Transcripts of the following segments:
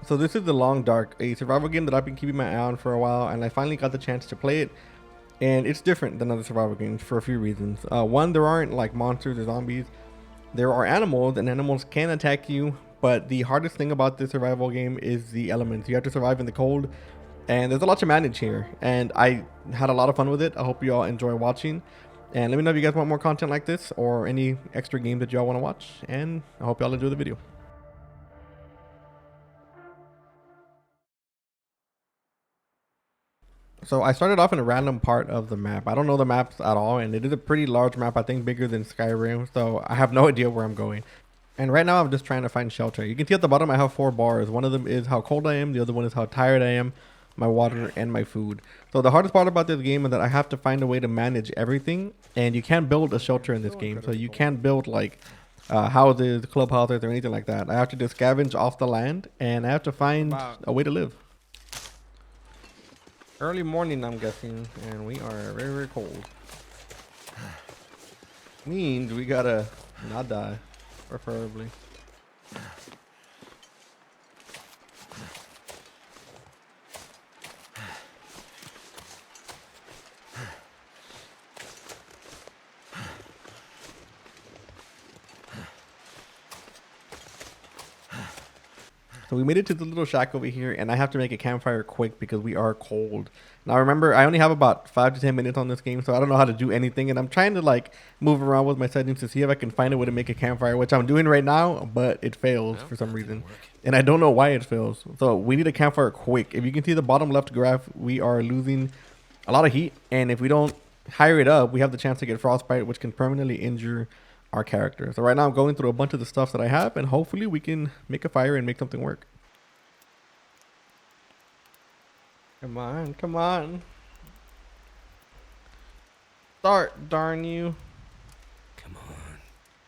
So this is The Long Dark, a survival game that I've been keeping my eye on for a while, and I finally got the chance to play it. And it's different than other survival games for a few reasons. One, there aren't like monsters or zombies. There are animals, and animals can attack you. But the hardest thing about this survival game is the elements. You have to survive in the cold, and there's a lot to manage here. And I had a lot of fun with it. I hope you all enjoy watching. And let me know if you guys want more content like this or any extra games that y'all want to watch. And I hope y'all enjoy the video. So I started off in a random part of the map. I don't know the maps at all, and it is a pretty large map, I think bigger than Skyrim, so I have no idea where I'm going. And right now I'm just trying to find shelter. You can see at the bottom I have 4 bars. One of them is how cold I am, the other one is how tired I am, my water, and my food. So the hardest part about this game is that I have to find a way to manage everything, and you can't build a shelter in this game. So you can't build like houses, clubhouses, or anything like that. I have to just scavenge off the land, and I have to find a way to live. Early morning, I'm guessing, and we are very, very cold. Means we gotta not die, preferably. So we made it to the little shack over here, and I have to make a campfire quick because we are cold. Now remember, I only have about 5 to 10 minutes on this game, so I don't know how to do anything, and I'm trying to like move around with my settings to see if I can find a way to make a campfire, which I'm doing right now, but it fails for some reason. And I don't know why it fails. So we need a campfire quick. If you can see the bottom left graph, we are losing a lot of heat, and if we don't hire it up, we have the chance to get frostbite, which can permanently injure our character. So right now I'm going through a bunch of the stuff that I have, and hopefully we can make a fire and make something work. Come on, come on. Start, darn you. Come on.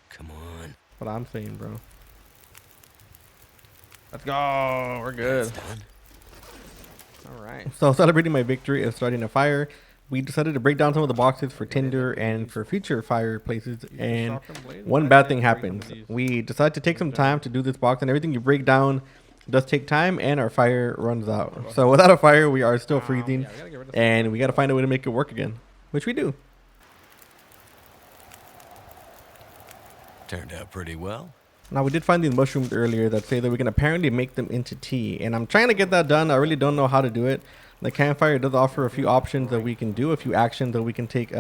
Come on. What I'm saying, bro. Let's go. We're good. That's done. All right. So celebrating my victory and starting a fire, we decided to break down some of the boxes for tinder and for future fireplaces. And one bad thing happens. We decided to take some time to do this box, and everything you break down does take time, and our fire runs out. So without a fire, we are still freezing, and we got to find a way to make it work again, which we do. Turned out pretty well. Now, we did find these mushrooms earlier that say that we can apparently make them into tea, and I'm trying to get that done. I really don't know how to do it. The campfire does offer a few options that we can do, a few actions that we can take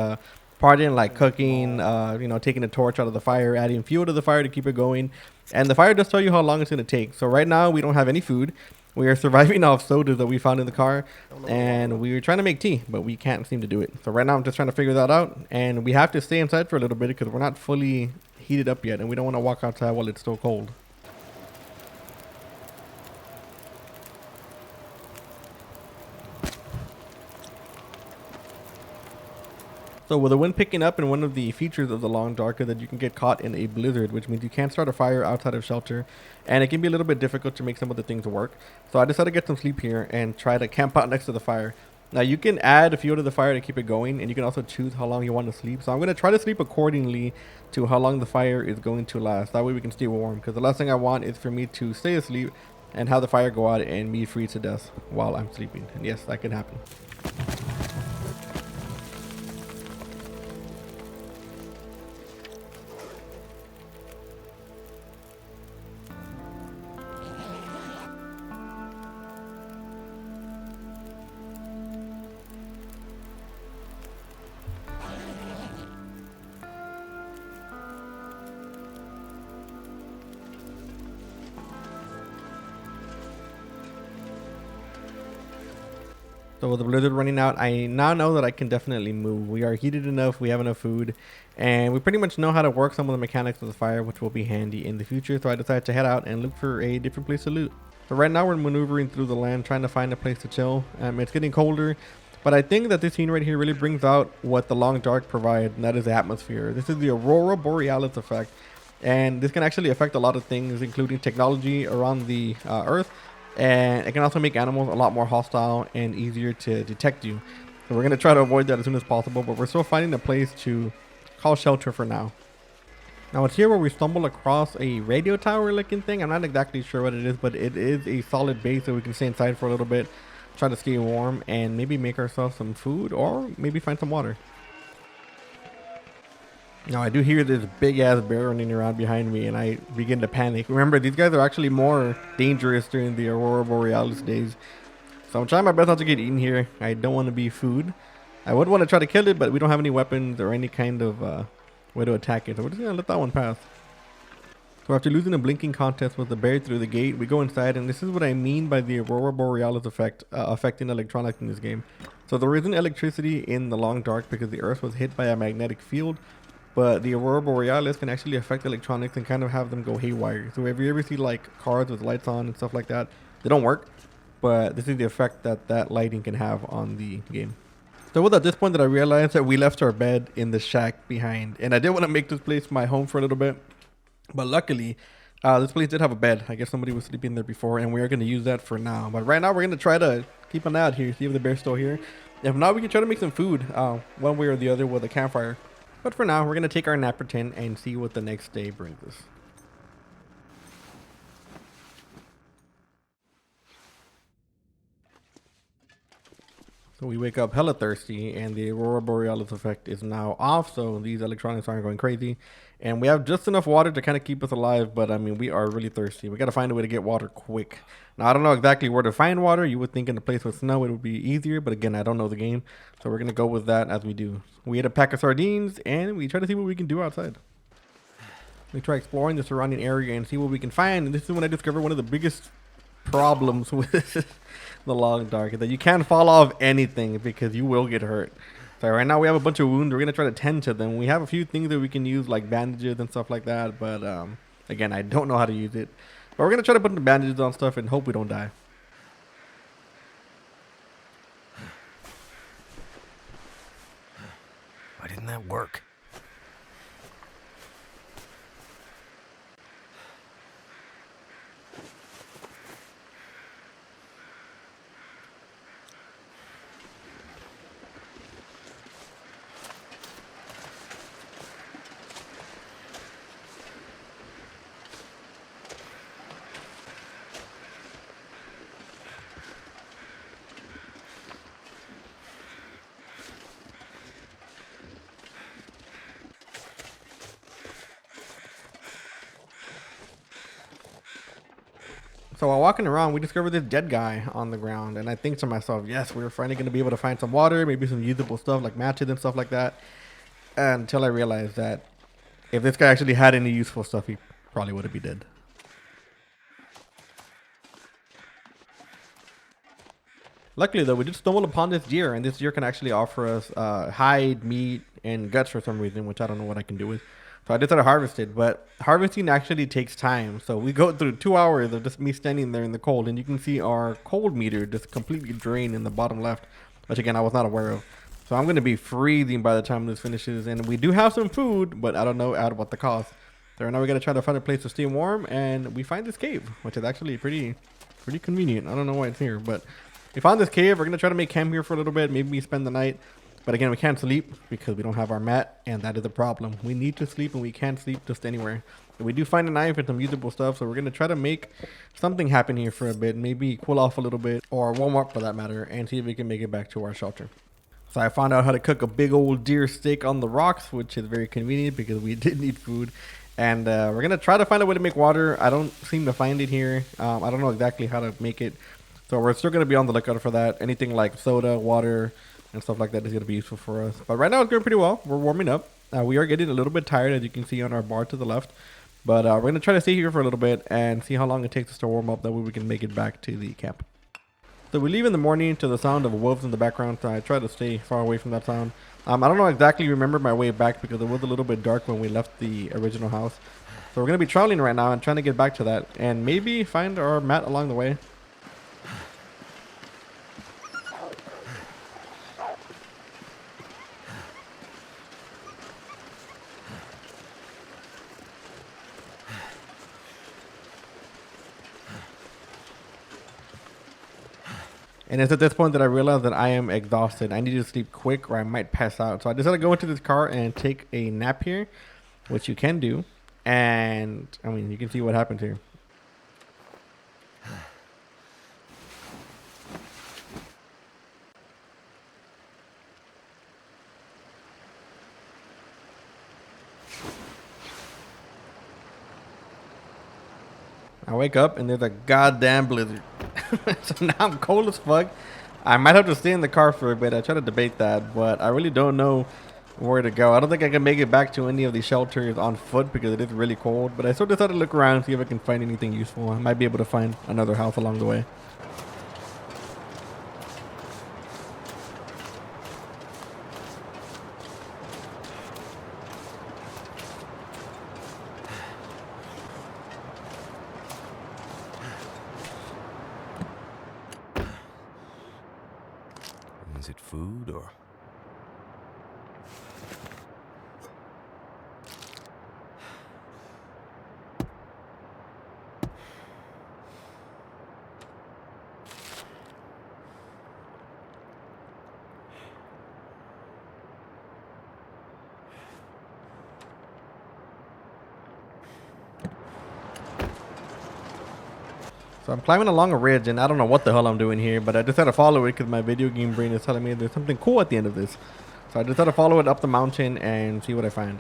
part in, like cooking, you know, taking a torch out of the fire, adding fuel to the fire to keep it going. And the fire does tell you how long it's going to take. So right now we don't have any food. We are surviving off sodas that we found in the car, and we were trying to make tea, but we can't seem to do it. So right now I'm just trying to figure that out, and we have to stay inside for a little bit because we're not fully heated up yet, and we don't want to walk outside while it's still cold. So with the wind picking up, and one of the features of the Long Dark is that you can get caught in a blizzard, which means you can't start a fire outside of shelter, and it can be a little bit difficult to make some of the things work. So I decided to get some sleep here and try to camp out next to the fire. Now you can add fuel to the fire to keep it going, and you can also choose how long you want to sleep. So I'm going to try to sleep accordingly to how long the fire is going to last. That way we can stay warm, because the last thing I want is for me to stay asleep and have the fire go out and me freeze to death while I'm sleeping. And yes, that can happen. So with the blizzard running out, I now know that I can definitely move. We are heated enough, we have enough food, and we pretty much know how to work some of the mechanics of the fire, which will be handy in the future. So I decided to head out and look for a different place to loot. So right now we're maneuvering through the land, trying to find a place to chill. It's getting colder, but I think that this scene right here really brings out what the Long Dark provides, and that is the atmosphere. This is the Aurora Borealis effect, and this can actually affect a lot of things, including technology around the Earth. And it can also make animals a lot more hostile and easier to detect you. So we're going to try to avoid that as soon as possible, but we're still finding a place to call shelter for now. Now it's here where we stumble across a radio tower looking thing. I'm not exactly sure what it is, but it is a solid base that we can stay inside for a little bit, try to stay warm, and maybe make ourselves some food or maybe find some water. Now I do hear this big ass bear running around behind me and I begin to panic. Remember, these guys are actually more dangerous during the Aurora Borealis days. So I'm trying my best not to get eaten here. I don't want to be food. I would want to try to kill it, but we don't have any weapons or any kind of way to attack it. So we're just going to let that one pass. So after losing a blinking contest with the bear through the gate, we go inside, and this is what I mean by the Aurora Borealis effect affecting electronics in this game. So there isn't electricity in the long dark because the Earth was hit by a magnetic field, but the Aurora Borealis can actually affect electronics and kind of have them go haywire. So if you ever see like cars with lights on and stuff like that, they don't work, but this is the effect that that lighting can have on the game. So it was at this point that I realized that we left our bed in the shack behind, and I did want to make this place my home for a little bit. But luckily, this place did have a bed. I guess somebody was sleeping there before, and we are going to use that for now. But right now, we're going to try to keep an eye out here, see if the bear's still here. If not, we can try to make some food one way or the other with a campfire. But for now, we're going to take our nap pretend and see what the next day brings us. So we wake up hella thirsty, and the Aurora Borealis effect is now off, so these electronics aren't going crazy. And we have just enough water to kind of keep us alive, but I mean, we are really thirsty. We got to find a way to get water quick. Now, I don't know exactly where to find water. You would think in a place with snow it would be easier, but again, I don't know the game. So we're going to go with that as we do. We ate a pack of sardines, and we try to see what we can do outside. We try exploring the surrounding area and see what we can find, and this is when I discovered one of the biggest problems with the long dark is that you can't fall off anything because you will get hurt. So right now we have a bunch of wounds. We're gonna try to tend to them. We have a few things that we can use like bandages and stuff like that, but again, I don't know how to use it. But we're gonna try to put the bandages on stuff and hope we don't die. Why didn't that work? So while walking around, we discovered this dead guy on the ground, and I think to myself, yes, we're finally going to be able to find some water, maybe some usable stuff like matches and stuff like that. Until I realized that if this guy actually had any useful stuff, he probably would have been dead. Luckily, though, we did stumble upon this deer, and this deer can actually offer us hide, meat, and guts for some reason, which I don't know what I can do with. So I decided to harvest it, but harvesting actually takes time. So we go through 2 hours of just me standing there in the cold, and you can see our cold meter just completely drained in the bottom left, which again, I was not aware of. So I'm going to be freezing by the time this finishes, and we do have some food, but I don't know at what the cost. So right now we're going to try to find a place to stay warm, and we find this cave, which is actually pretty convenient. I don't know why it's here, but we found this cave. We're going to try to make camp here for a little bit, maybe spend the night. But again, we can't sleep because we don't have our mat, and that is a problem. We need to sleep, and we can't sleep just anywhere. But we do find a knife and some usable stuff, so we're going to try to make something happen here for a bit. Maybe cool off a little bit, or warm up for that matter, and see if we can make it back to our shelter. So I found out how to cook a big old deer steak on the rocks, which is very convenient because we did need food. And we're going to try to find a way to make water. I don't seem to find it here. I don't know exactly how to make it. So we're still going to be on the lookout for that. Anything like soda, water, and stuff like that is going to be useful for us. But right now it's going pretty well. We're warming up. We are getting a little bit tired, as you can see on our bar to the left. But we're going to try to stay here for a little bit and see how long it takes us to warm up. That way we can make it back to the camp. So we leave in the morning to the sound of wolves in the background. So I try to stay far away from that sound. I don't know exactly remember my way back because it was a little bit dark when we left the original house. So we're going to be traveling right now and trying to get back to that. And maybe find our mat along the way. And it's at this point that I realized that I am exhausted. I need to sleep quick or I might pass out. So I decided to go into this car and take a nap here, which you can do. And I mean, you can see what happened here. I wake up and there's a goddamn blizzard. So now I'm cold as fuck. I might have to stay in the car for a bit. I try to debate that, but I really don't know where to go. I don't think I can make it back to any of these shelters on foot because it is really cold. But I sort of decided to look around, see if I can find anything useful. I might be able to find another house along the way. Is it food or... So I'm climbing along a ridge, and I don't know what the hell I'm doing here, but I just had to follow it because my video game brain is telling me there's something cool at the end of this. So I just had to follow it up the mountain and see what I find.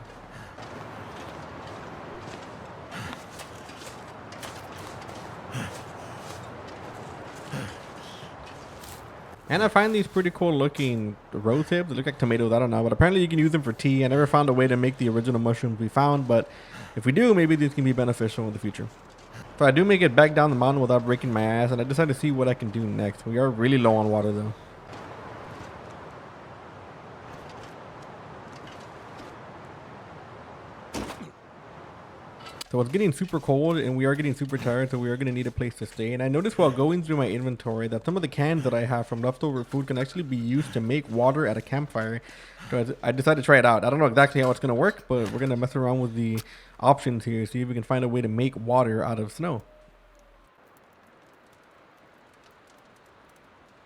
And I find these pretty cool looking rose hips. They look like tomatoes, I don't know, but apparently you can use them for tea. I never found a way to make the original mushrooms we found, but if we do, maybe these can be beneficial in the future. So I do make it back down the mountain without breaking my ass, and I decided to see what I can do next. We are really low on water though. So it's getting super cold and we are getting super tired, so we are going to need a place to stay. And I noticed while going through my inventory that some of the cans that I have from leftover food can actually be used to make water at a campfire. So I decided to try it out. I don't know exactly how it's going to work, but we're going to mess around with the options here, see if we can find a way to make water out of snow.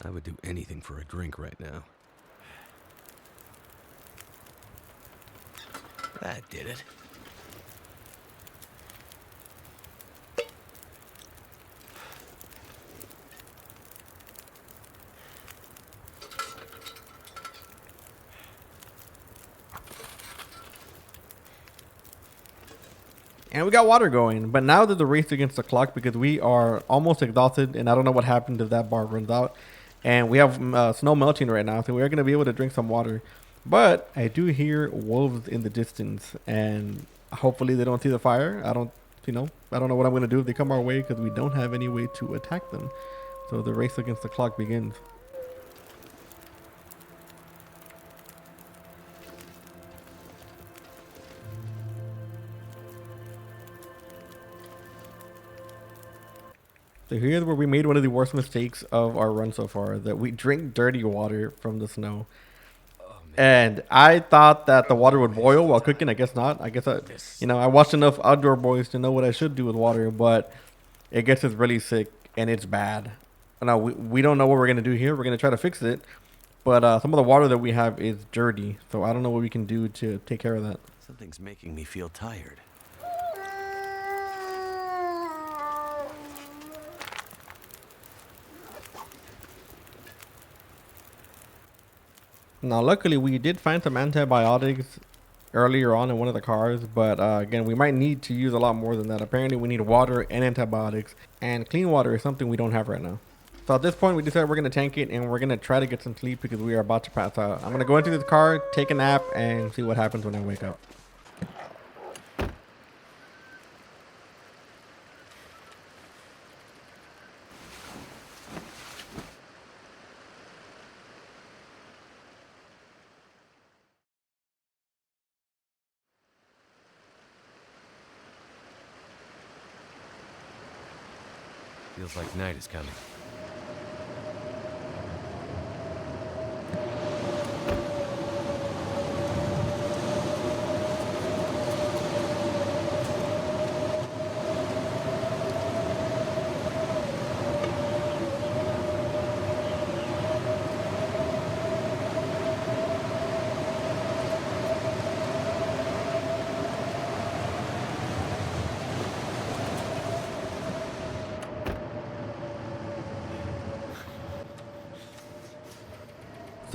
I would do anything for a drink right now. That did it. And we got water going, but now there's a race against the clock because we are almost exhausted, and I don't know what happened if that bar runs out. And we have snow melting right now, so we are going to be able to drink some water. But I do hear wolves in the distance, and hopefully they don't see the fire. I don't know what I'm going to do if they come our way because we don't have any way to attack them. So the race against the clock begins. So here's where we made one of the worst mistakes of our run so far, that we drink dirty water from the snow. And I thought that the water would boil while cooking. I guess not. I guess I watched enough Outdoor Boys to know what I should do with water, but it gets us really sick and it's bad. Now we don't know what we're gonna do here. We're gonna try to fix it, but some of the water that we have is dirty, so I don't know what we can do to take care of that. Something's making me feel tired. Now, luckily, we did find some antibiotics earlier on in one of the cars, but again, we might need to use a lot more than that. Apparently, we need water and antibiotics, and clean water is something we don't have right now. So at this point, we decided we're going to tank it, and we're going to try to get some sleep because we are about to pass out. I'm going to go into this car, take a nap, and see what happens when I wake up. Feels like night is coming.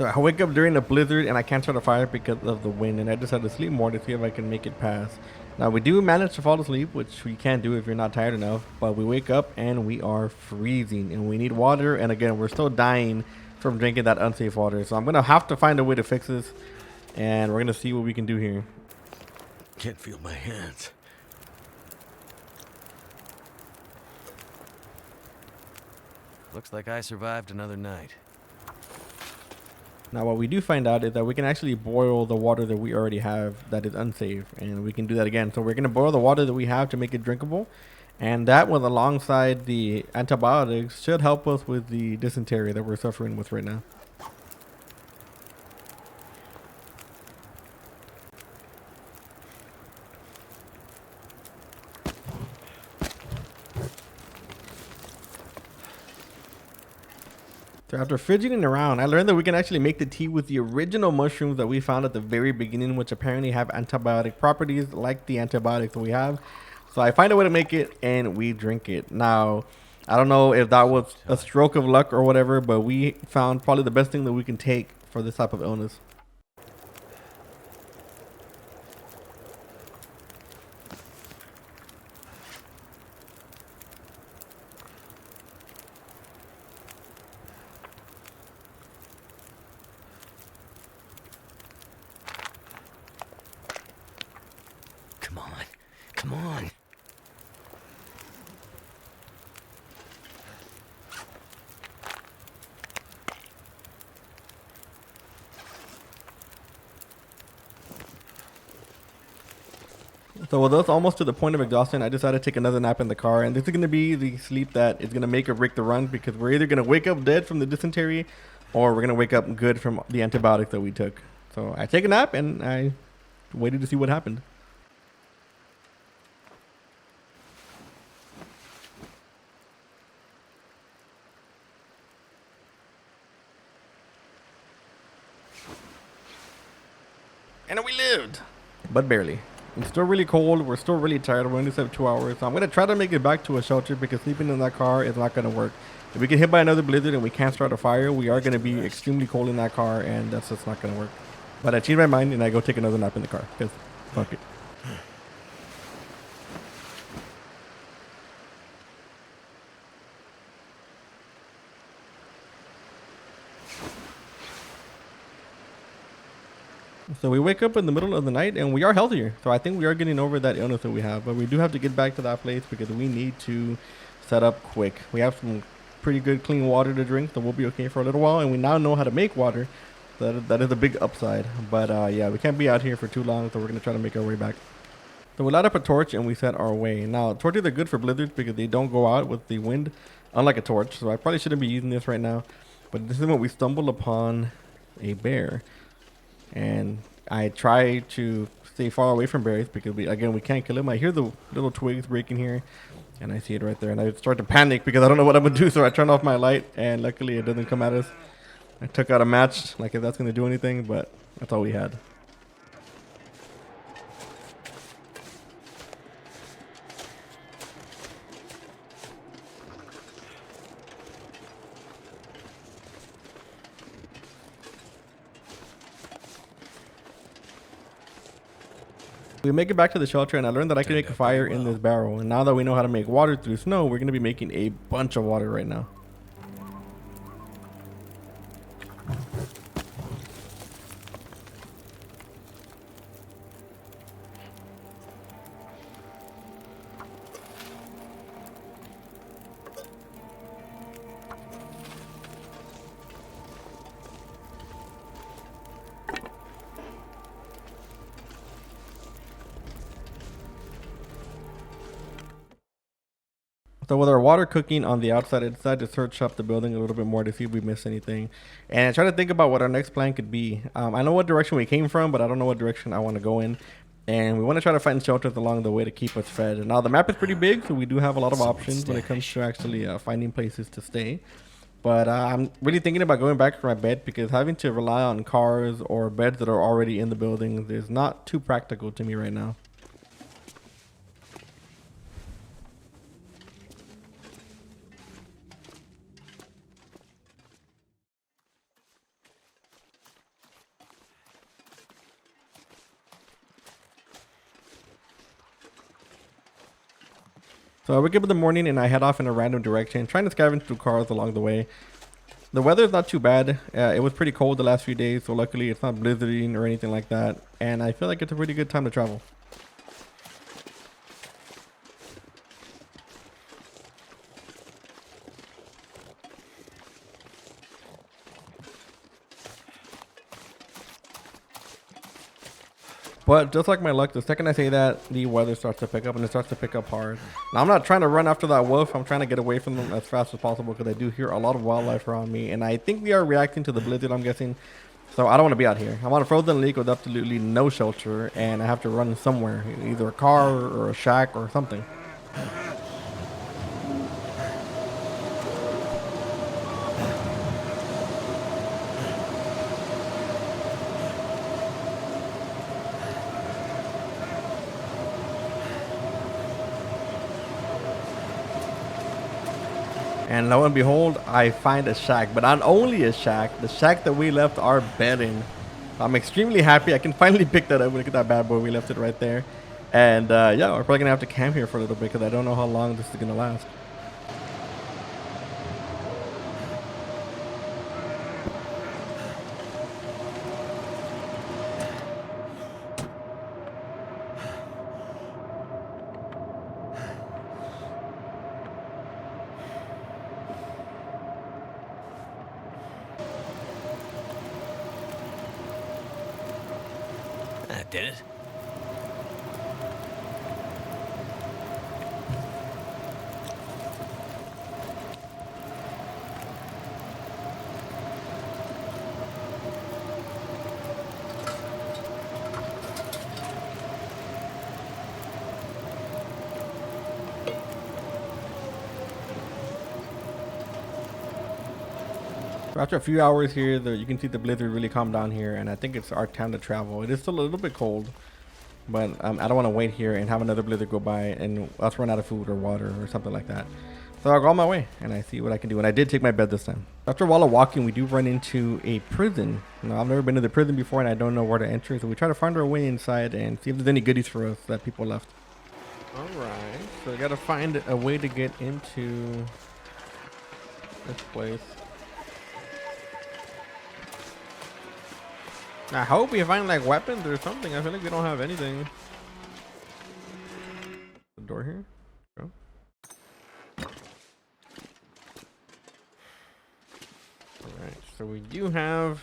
So I wake up during a blizzard and I can't start a fire because of the wind, and I decided to sleep more to see if I can make it pass. Now we do manage to fall asleep, which you can't do if you're not tired enough, but we wake up and we are freezing and we need water, and again we're still dying from drinking that unsafe water. So I'm gonna have to find a way to fix this, and we're gonna see what we can do here. Can't feel my hands. Looks like I survived another night. Now what we do find out is that we can actually boil the water that we already have that is unsafe, and we can do that again. So we're going to boil the water that we have to make it drinkable, and that one alongside the antibiotics should help us with the dysentery that we're suffering with right now. So after fidgeting around, I learned that we can actually make the tea with the original mushrooms that we found at the very beginning, which apparently have antibiotic properties like the antibiotics that we have. So I find a way to make it and we drink it. Now, I don't know if that was a stroke of luck or whatever, but we found probably the best thing that we can take for this type of illness. Come on. Come on. So with us almost to the point of exhaustion, I decided to take another nap in the car, and this is going to be the sleep that is going to make or break the run, because we're either going to wake up dead from the dysentery or we're going to wake up good from the antibiotics that we took. So I take a nap and I waited to see what happened. And we lived, but barely. It's still really cold. We're still really tired. We only slept 2 hours. So I'm going to try to make it back to a shelter, because sleeping in that car is not going to work. If we get hit by another blizzard and we can't start a fire, we are going to be extremely cold in that car, and that's just not going to work. But I change my mind and I go take another nap in the car, because fuck it. So we wake up in the middle of the night and we are healthier. So I think we are getting over that illness that we have, but we do have to get back to that place because we need to set up quick. We have some pretty good clean water to drink, so we'll be okay for a little while, and we now know how to make water. That is a big upside. But yeah, we can't be out here for too long, so we're gonna try to make our way back. So we light up a torch and we set our way. Now torches are good for blizzards because they don't go out with the wind, unlike a torch. So I probably shouldn't be using this right now, but this is when we stumble upon a bear. And I try to stay far away from berries because we can't kill him. I hear the little twigs breaking here, and I see it right there, and I start to panic because I don't know what I'm gonna do. So I turn off my light, and luckily it doesn't come at us. I took out a match, like if that's gonna do anything, but that's all we had. We make it back to the shelter, and I learned that I can make a fire in this barrel. And now that we know how to make water through snow, we're going to be making a bunch of water right now. So with our water cooking on the outside, I decided to search up the building a little bit more to see if we missed anything. And I try to think about what our next plan could be. I know what direction we came from, but I don't know what direction I want to go in. And we want to try to find shelters along the way to keep us fed. Now the map is pretty big, so we do have a lot of options when it comes to actually finding places to stay. But I'm really thinking about going back to my bed, because having to rely on cars or beds that are already in the buildings is not too practical to me right now. So I wake up in the morning and I head off in a random direction, trying to scavenge through cars along the way. The weather is not too bad. It was pretty cold the last few days, so luckily it's not blizzarding or anything like that. And I feel like it's a pretty good time to travel. But just like my luck, the second I say that, the weather starts to pick up, and it starts to pick up hard. Now, I'm not trying to run after that wolf. I'm trying to get away from them as fast as possible because I do hear a lot of wildlife around me. And I think they are reacting to the blizzard, I'm guessing. So I don't want to be out here. I'm on a frozen lake with absolutely no shelter, and I have to run somewhere. Either a car or a shack or something. And lo and behold, I find a shack, but not only a shack, the shack that we left our bed in. I'm extremely happy I can finally pick that up. Look at that bad boy, we left it right there. And yeah, we're probably gonna have to camp here for a little bit because I don't know how long this is gonna last. That did it. So after a few hours here, you can see the blizzard really calm down here, and I think it's our time to travel. It is still a little bit cold, but I don't want to wait here and have another blizzard go by and us run out of food or water or something like that. So I'll go on my way and I see what I can do. And I did take my bed this time. After a while of walking, we do run into a prison. Now, I've never been to the prison before and I don't know where to enter. So we try to find our way inside and see if there's any goodies for us that people left. All right. So we got to find a way to get into this place. I hope we find like weapons or something. I feel like we don't have anything. The door here. Go. Alright, so we do have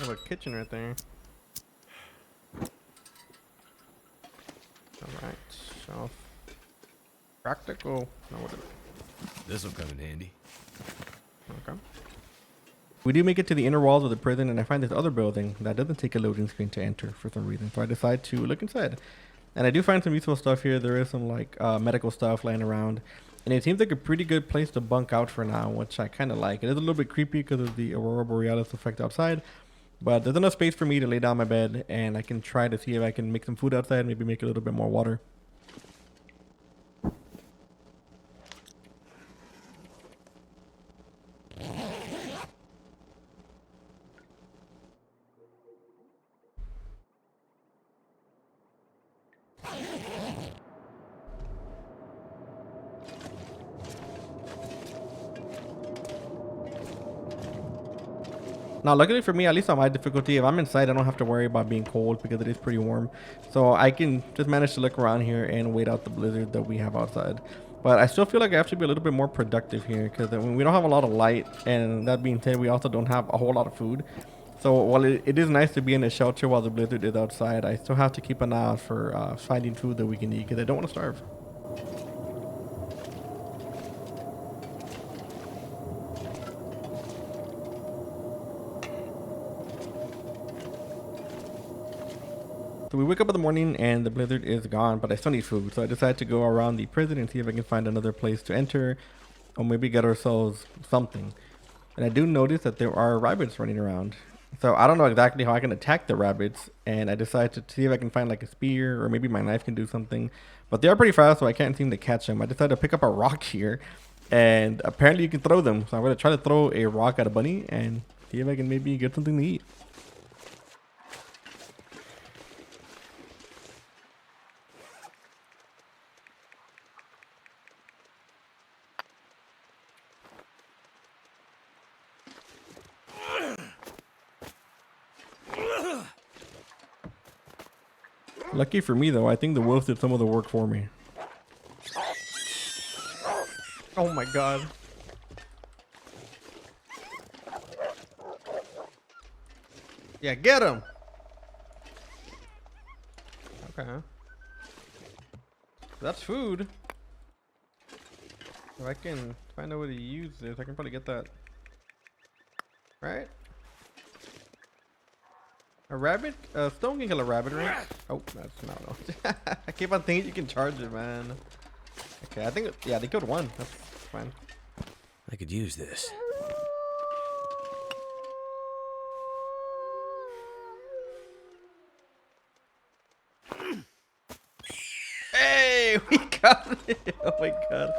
a kitchen right there. Alright, shelf. Practical. No, what is it? This will come in handy. Okay. We do make it to the inner walls of the prison, and I find this other building that doesn't take a loading screen to enter for some reason. So I decide to look inside. And I do find some useful stuff here. There is some like medical stuff laying around. And it seems like a pretty good place to bunk out for now, which I kind of like. It is a little bit creepy because of the Aurora Borealis effect outside. But there's enough space for me to lay down my bed, and I can try to see if I can make some food outside, maybe make a little bit more water. Now, luckily for me, at least on my difficulty, if I'm inside, I don't have to worry about being cold because it is pretty warm. So I can just manage to look around here and wait out the blizzard that we have outside. But I still feel like I have to be a little bit more productive here because we don't have a lot of light. And that being said, we also don't have a whole lot of food. So while it is nice to be in a shelter while the blizzard is outside, I still have to keep an eye out for finding food that we can eat because I don't want to starve. So we wake up in the morning and the blizzard is gone, but I still need food. So I decide to go around the prison and see if I can find another place to enter or maybe get ourselves something. And I do notice that there are rabbits running around. So I don't know exactly how I can attack the rabbits. And I decide to see if I can find like a spear or maybe my knife can do something. But they are pretty fast, so I can't seem to catch them. I decided to pick up a rock here and apparently you can throw them. So I'm going to try to throw a rock at a bunny and see if I can maybe get something to eat. Lucky for me though, I think the wolves did some of the work for me. Oh my god. Yeah, get him. Okay. That's food. If I can find out what to use this, I can probably get that. Right? A rabbit? Stone can kill a rabbit, right? Oh, that's not. I keep on thinking you can charge it, man. Okay, I think, yeah, they killed one. That's fine. I could use this. Hey, we got it. Oh my god.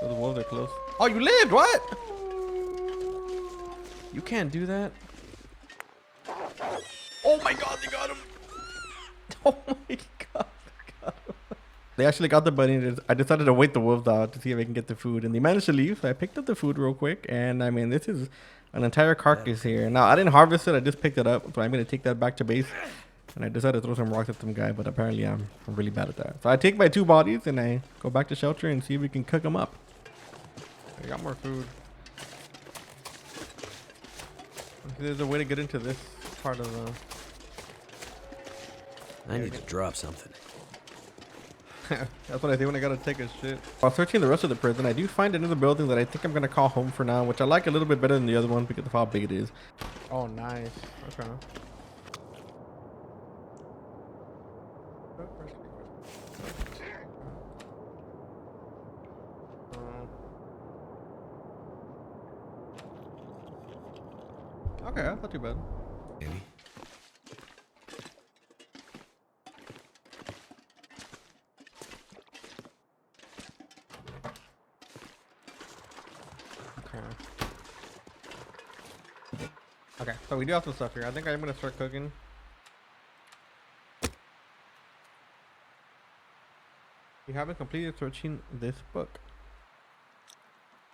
Oh, the wolves are close. Oh, you lived? What? You can't do that. Oh my god, they got him. Oh my god. They actually got the bunny. I decided to wait the wolves out to see if I can get the food, and they managed to leave. So I picked up the food real quick, and I mean, this is an entire carcass here. Now I didn't harvest it; I just picked it up. So I'm gonna take that back to base, and I decided to throw some rocks at some guy. But apparently, I'm really bad at that. So I take my 2 bodies and I go back to shelter and see if we can cook them up. I got more food. There's a way to get into this part of the. I need to drop something. That's what I do when I gotta take a shit. While searching the rest of the prison, I do find another building that I think I'm gonna call home for now, which I like a little bit better than the other one because of how big it is. Oh, nice. Okay. Okay, that's not too bad. Maybe. Okay, so we do have some stuff here. I think I'm gonna start cooking. You haven't completed searching this book.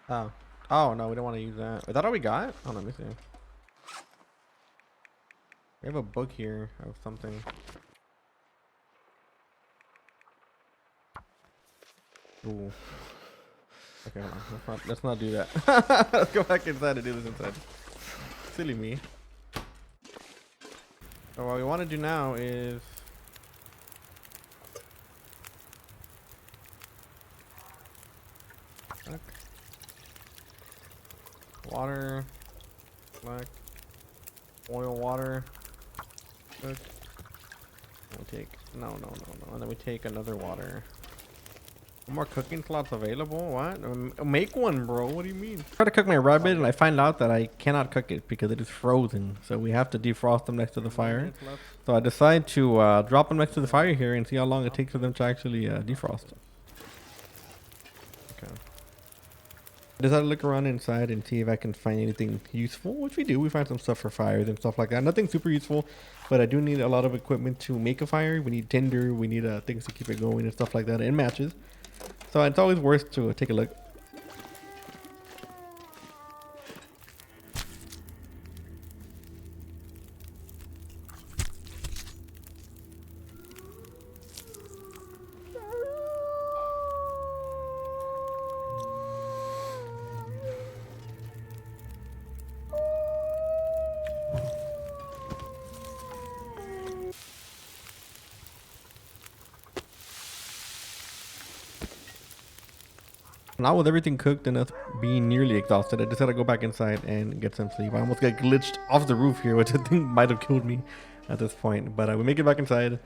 Oh. Oh, no, we don't want to use that. Is that all we got? Oh, let me see. We have a book here of something. Ooh. Okay, hold on. Let's not do that. Let's go back inside and do this inside. Silly me. So what we want to do now is water, black, oil, water, cook. We'll take no, and then we take another water. No more cooking slots available? What? Make one, bro. What do you mean? I try to cook my rabbit and I find out that I cannot cook it because it is frozen. So we have to defrost them next to the fire. So I decide to drop them next to the fire here and see how long it takes for them to actually defrost. Okay. I decided to look around inside and see if I can find anything useful, which we do. We find some stuff for fires and stuff like that. Nothing super useful, but I do need a lot of equipment to make a fire. We need tinder, we need things to keep it going and stuff like that, and matches. So it's always worth to take a look. Now with everything cooked and us being nearly exhausted, I decided to go back inside and get some sleep. I almost got glitched off the roof here, which I think might have killed me at this point. But we make it back inside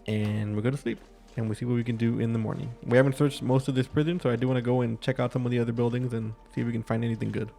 and we go to sleep and we see what we can do in the morning. We haven't searched most of this prison, so I do want to go and check out some of the other buildings and see if we can find anything good.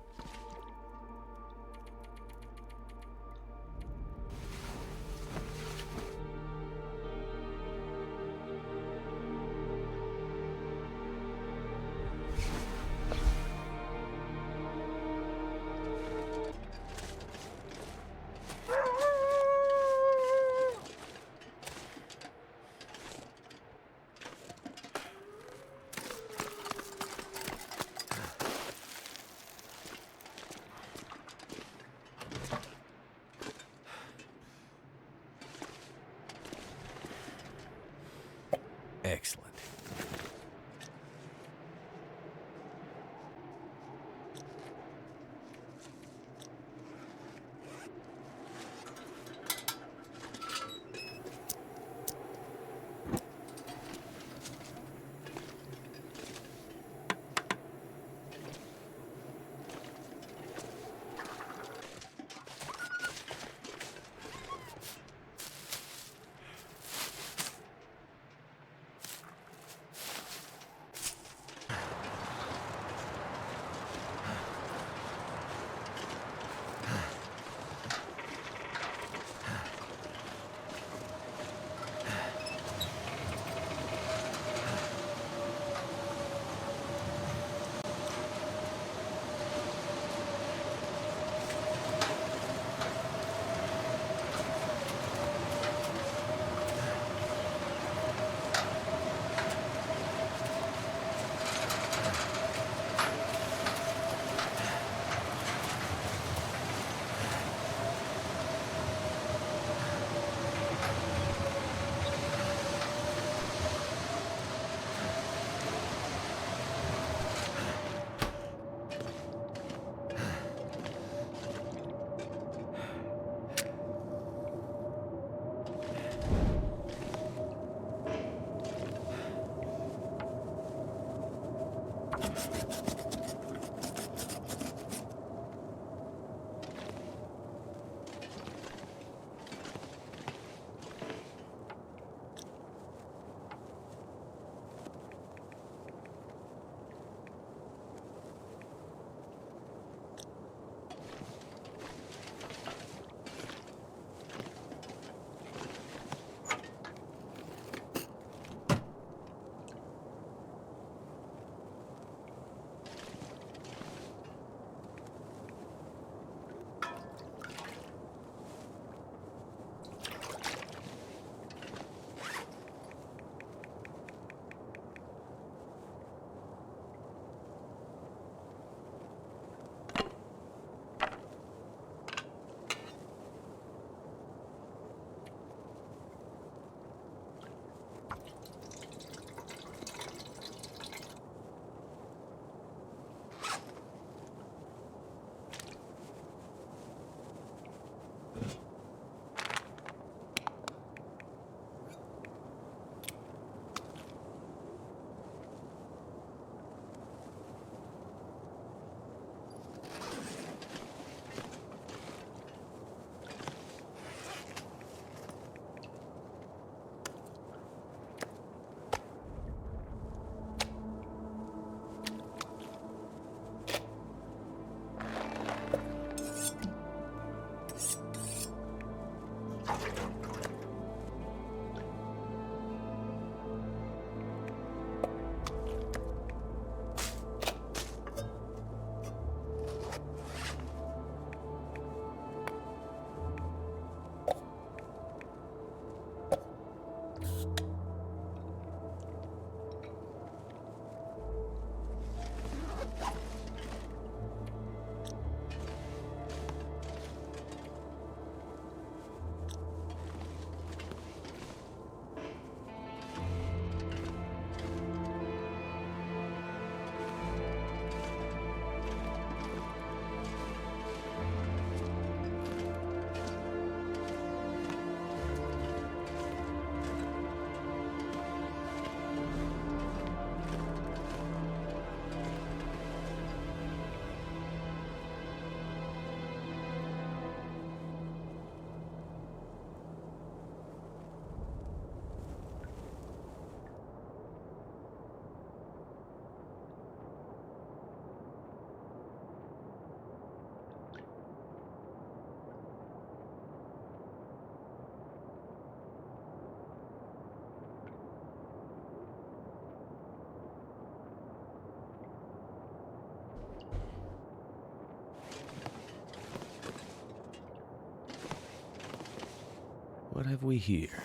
What have we here?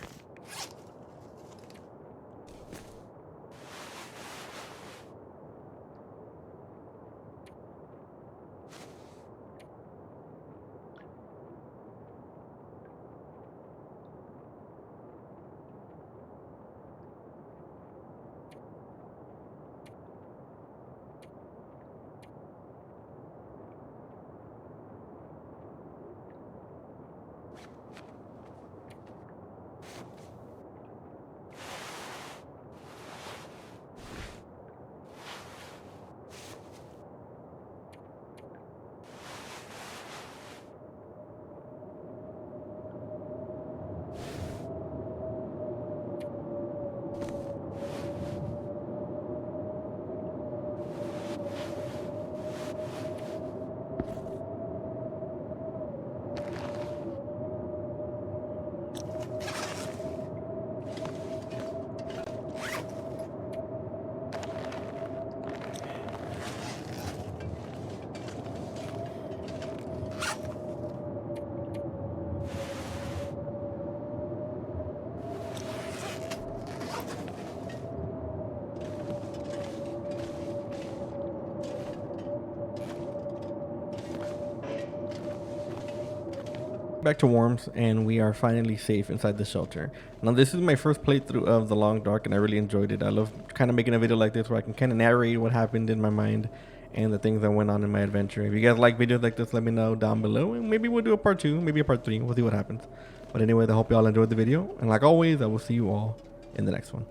Back to Worms, and we are finally safe inside the shelter. Now this is my first playthrough of The Long Dark, and I really enjoyed it. I love kind of making a video like this where I can kind of narrate what happened in my mind and the things that went on in my adventure. If you guys like videos like this, let me know down below, and maybe we'll do a part 2, maybe a part 3. We'll see what happens. But anyway, I hope you all enjoyed the video, and like always, I will see you all in the next one.